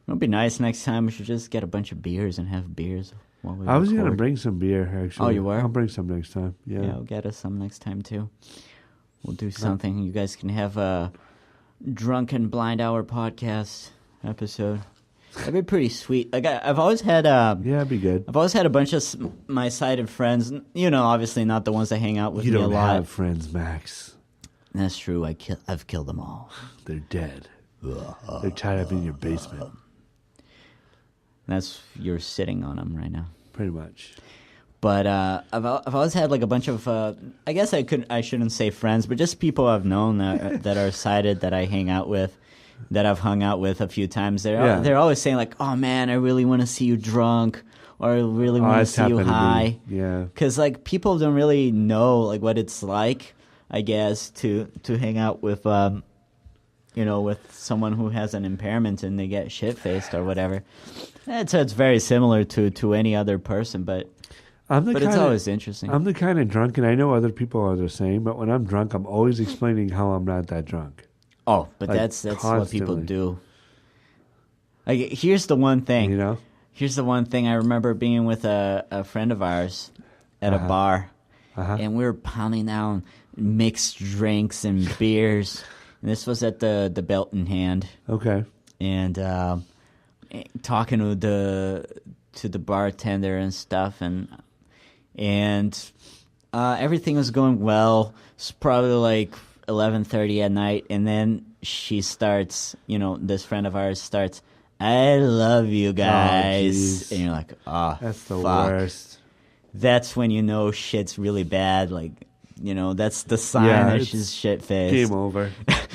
It'll be nice next time. We should just get a bunch of beers and have beers while we I was record. going to bring some beer, actually. Oh, you were? I'll bring some next time. Yeah. Yeah, we'll get us some next time, too. We'll do something. You guys can have a Drunken Blind Hour podcast episode. That'd be pretty sweet. Like I've always had Yeah, it'd be good. I've always had a bunch of my sighted friends. You know, obviously not the ones that hang out with You me a don't lot. have friends, Max. That's true. I've killed them all. They're dead. They're tied up in your basement. You're sitting on them right now. Pretty much. But I've always had like a bunch of I guess I shouldn't say friends, but just people I've known that are sighted that I hang out with, that I've hung out with a few times. They're always saying like, "Oh man, I really want to see you drunk," or "I really want to see you high." Yeah. Because like people don't really know like what it's like, I guess, to hang out with with someone who has an impairment and they get shit faced or whatever. It's very similar to any other person, but it's always interesting. I'm the kind of drunk, and I know other people are the same, but when I'm drunk, I'm always explaining how I'm not that drunk. Oh, but like, that's constantly. what people do. Like, here's the one thing. You know? Here's the one thing. I remember being with a friend of ours at a bar, and we were pounding down mixed drinks and beers. And this was at the Belt in Hand. Okay. And talking to the bartender and stuff, and everything was going well. It's probably like 11:30 at night, and then she starts, this friend of ours starts, "I love you guys," and you're like, "Oh, that's the fuck." worst. That's when you know shit's really bad. Like, that's the sign that she's shit faced. Game over.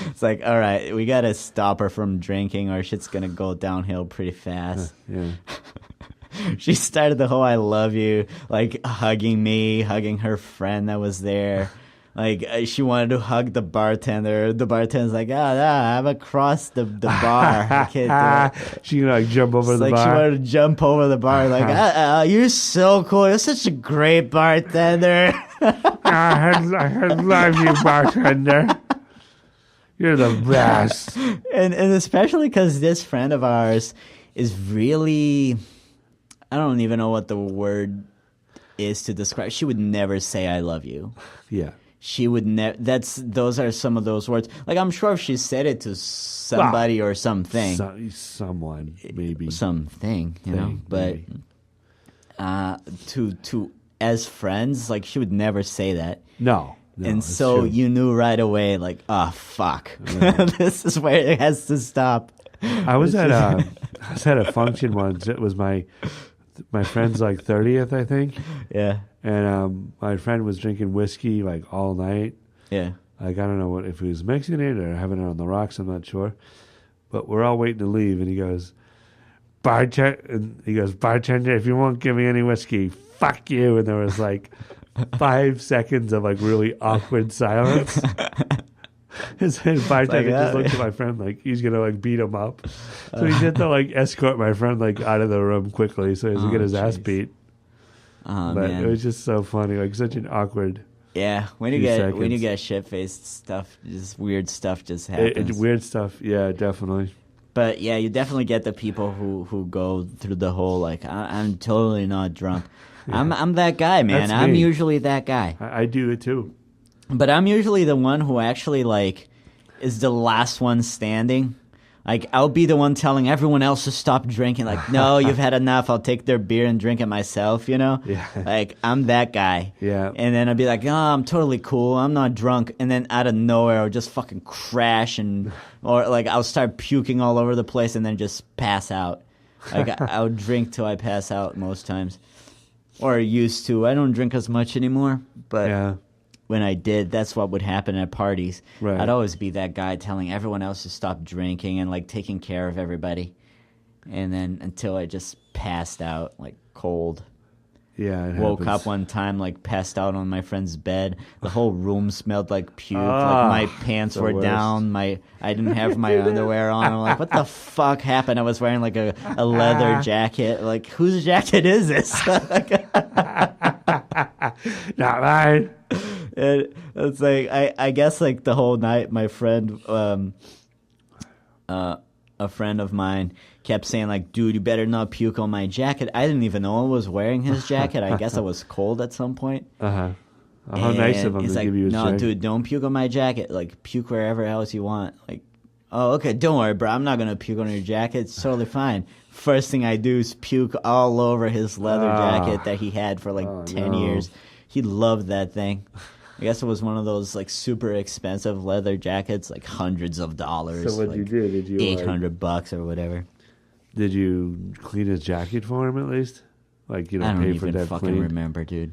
It's like, all right, we gotta stop her from drinking, or shit's gonna go downhill pretty fast. Yeah. She started the whole "I love you," like hugging me, hugging her friend that was there. Like, she wanted to hug the bartender. The bartender's like, I'm across the bar. I can't do it. She like jump over the bar. She wanted to jump over the bar. Like, you're so cool. You're such a great bartender. I love you, bartender. You're the best. And especially because this friend of ours is really, I don't even know what the word is to describe. She would never say "I love you." Yeah. She would never. Those are some of those words. Like, I'm sure if she said it to somebody or something, someone maybe something, But to as friends, like, she would never say that. No, and so true. you knew right away, like, oh fuck, this is where it has to stop. I was at a function once. It was my friend's like 30th, I think. Yeah. And my friend was drinking whiskey like all night. Yeah. Like, I don't know if he was mixing it or having it on the rocks. I'm not sure. But we're all waiting to leave, and he goes, "Bartender, if you won't give me any whiskey, fuck you." And there was like 5 seconds of like really awkward silence. His bartender just looked at my friend like he's gonna like beat him up. So he had to like escort my friend like out of the room quickly so he doesn't get his ass beat. Oh, but man. it was just so funny, like such an awkward. Yeah, when you get shit faced, stuff, just weird stuff just happens. Weird stuff, yeah, definitely. But yeah, you definitely get the people who go through the whole like, I'm totally not drunk. Yeah. I'm that guy, man. I'm usually that guy. I do it too. But I'm usually the one who actually like is the last one standing. Like, I'll be the one telling everyone else to stop drinking. Like, no, you've had enough. I'll take their beer and drink it myself, Yeah. Like, I'm that guy. Yeah. And then I'll be like, I'm totally cool. I'm not drunk. And then out of nowhere, I'll just fucking crash or like I'll start puking all over the place and then just pass out. Like, I'll drink till I pass out most times. Or used to. I don't drink as much anymore. But yeah. When I did, that's what would happen at parties. Right. I'd always be that guy telling everyone else to stop drinking and like taking care of everybody. And then until I just passed out, like cold. Yeah, it Woke happens. up one time, like passed out on my friend's bed. The whole room smelled like puke. Like my pants were worst. down. I didn't have my underwear on. I'm like, what the fuck happened? I was wearing like a leather jacket. Like, whose jacket is this? Not mine. It's like I guess like the whole night my friend a friend of mine kept saying, like, dude, you better not puke on my jacket. I didn't even know I was wearing his jacket. I guess I was cold at some point. Uh-huh. How nice of him he's to like, give you his no, jacket. dude, don't puke on my jacket. Like, puke wherever else you want. Like, oh, okay, don't worry, bro. I'm not going to puke on your jacket. It's totally fine. First thing I do is puke all over his leather jacket that he had for like 10 years. He loved that thing. I guess it was one of those like super expensive leather jackets, like hundreds of dollars. So what like you do? Did you $800 or whatever? Did you clean his jacket for him at least? Like, you know, I don't pay for even that fucking cleaned? remember, dude.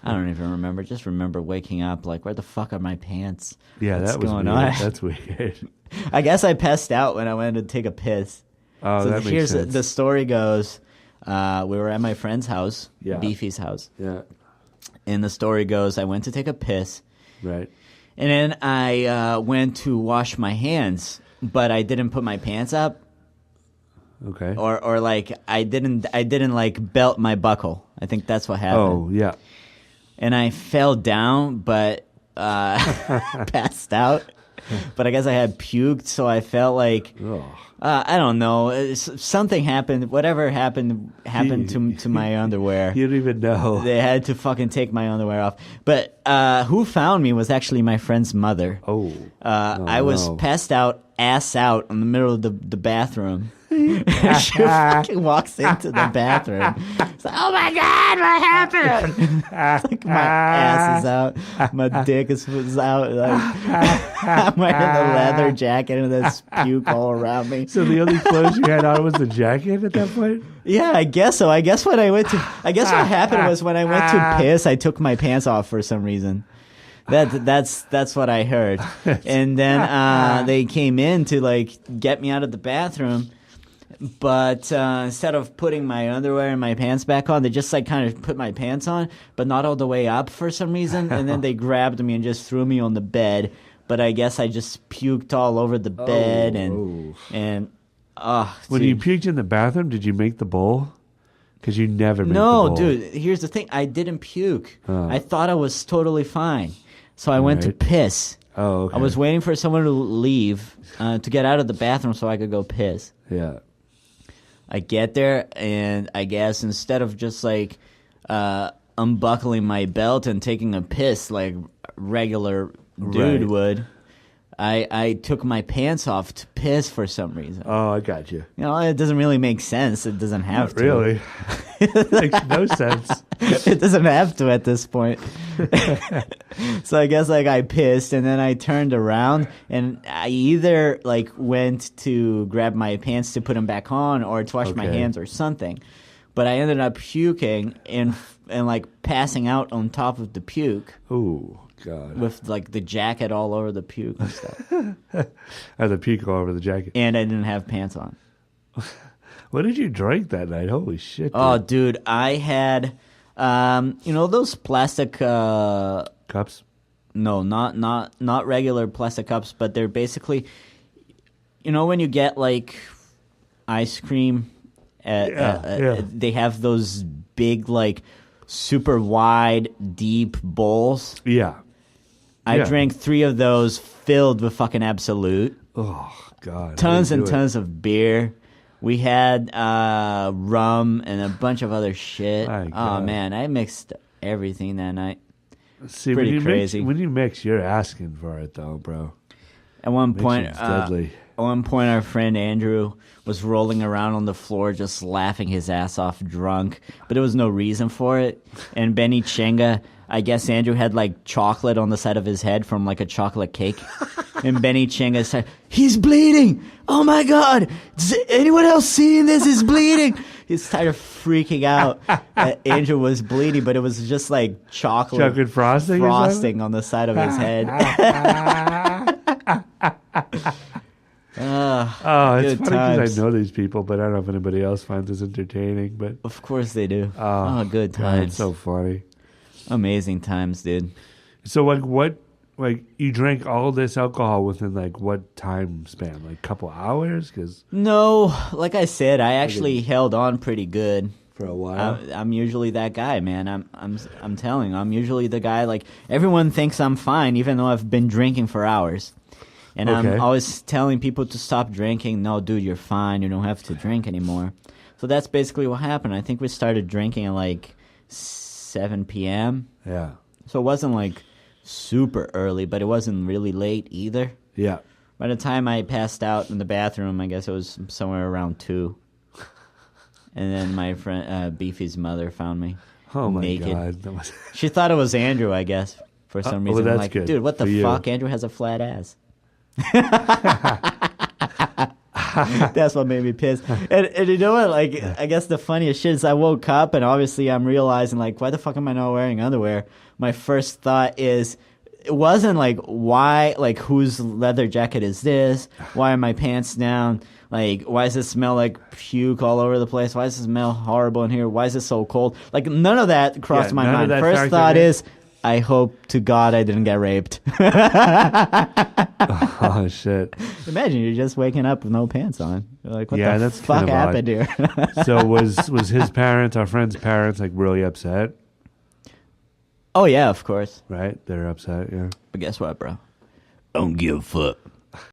I don't even remember. Just remember waking up like, where the fuck are my pants? Yeah, What's that was going weird. on? That's weird. I guess I passed out when I went to take a piss. Oh, So that makes here's sense. the story goes. We were at my friend's house, Yeah. Beefy's house. Yeah, And the story goes, I went to take a piss. right. And then I went to wash my hands, but I didn't put my pants up. Okay. Or like I didn't like belt my buckle. I think that's what happened. Oh, yeah. And I fell down, but passed out. But I guess I had puked, so I felt like I don't know. Something happened. Whatever happened to my underwear. You don't even know. They had to fucking take my underwear off. But who found me was actually my friend's mother. Oh. I was passed out, ass out, in the middle of the bathroom. She fucking walks into the bathroom. It's like, oh my God, what happened? It's like my ass is out. My dick is out. Like, I'm wearing the leather jacket and there's puke all around me. So the only clothes you had on was the jacket at that point? Yeah, I guess so. I guess what happened was when I went to piss, I took my pants off for some reason. That's what I heard. And then they came in to like get me out of the bathroom. But instead of putting my underwear and my pants back on, they just like kind of put my pants on, but not all the way up for some reason. And then they grabbed me and just threw me on the bed. But I guess I just puked all over the bed and When you puked in the bathroom, did you make the bowl? Because you never make the no, bowl. dude. Here's the thing: I didn't puke. Oh. I thought I was totally fine, so I went to Right. piss. Oh, okay. I was waiting for someone to leave to get out of the bathroom so I could go piss. Yeah. I get there, and I guess instead of just like unbuckling my belt and taking a piss like regular dude Right. would, I took my pants off to piss for some reason. Oh, I got you. You know, it doesn't really make sense. It doesn't have Not to. really. Makes no sense. It doesn't have to at this point. So I guess like I pissed and then I turned around and I either like went to grab my pants to put them back on or to wash my Okay. hands or something. But I ended up puking and like passing out on top of the puke Oh, God. with like the jacket all over the puke and stuff. I had the puke all over the jacket. And I didn't have pants on. What did you drink that night? Holy shit. Oh, dude. dude, I had, those plastic, Cups? no, not regular plastic cups, but they're basically, when you get like ice cream, Yeah. they have those big, like, super wide, deep bowls. Yeah. I Yeah. drank 3 of those filled with fucking Absolute. Oh, God. Tons How do and you do it? tons of beer. We had rum and a bunch of other shit. My Oh God. man, I mixed everything that night. See, pretty when you crazy. Mix, when you mix, you're asking for it, though, bro. At one point, Mixing's deadly. our friend Andrew was rolling around on the floor just laughing his ass off drunk, but there was no reason for it. And Benny Chenga, I guess Andrew had like chocolate on the side of his head from like a chocolate cake. And Benny Chenga said, "He's bleeding! Oh my God! Is anyone else seeing this? He's bleeding!" He started freaking out that Andrew was bleeding, but it was just like Chocolate frosting or frosting on the side of his head. Oh, it's Good funny times. because I know these people, but I don't know if anybody else finds this entertaining. But Of course they do. oh, Good God, times. it's so funny. Amazing times, dude. So, like, what? Like, you drank all this alcohol within like what time span? Like, couple hours? Because No, like I said, I actually held on pretty good. for a while. I'm usually that guy, man. I'm telling you, I'm usually the guy. Like everyone thinks I'm fine, even though I've been drinking for hours. And I'm always telling people to stop drinking. No, dude, you're fine. You don't have to drink anymore. So that's basically what happened. I think we started drinking at like 7 p.m. Yeah. So it wasn't like super early, but it wasn't really late either. Yeah. By the time I passed out in the bathroom, I guess it was somewhere around 2. And then my friend Beefy's mother found me. Oh my naked. God. She thought it was Andrew, I guess, for some reason. Well, I'm that's like, good dude, what the fuck? Andrew has a flat ass. That's what made me pissed. And you know what? Like, I guess the funniest shit is I woke up and obviously I'm realizing, like, why the fuck am I not wearing underwear? My first thought is, it wasn't like, why, like, whose leather jacket is this? Why are my pants down? Like, why does it smell like puke all over the place? Why does it smell horrible in here? Why is it so cold? Like, none of that crossed my mind. First thought is, I hope to God I didn't get raped. Oh, shit. Imagine you're just waking up with no pants on. You're like, what the that's fuck kind of happened here? So was his parents, our friend's parents, like really upset? Oh, yeah, of course. Right? They're upset, yeah. But guess what, bro? I don't give a fuck.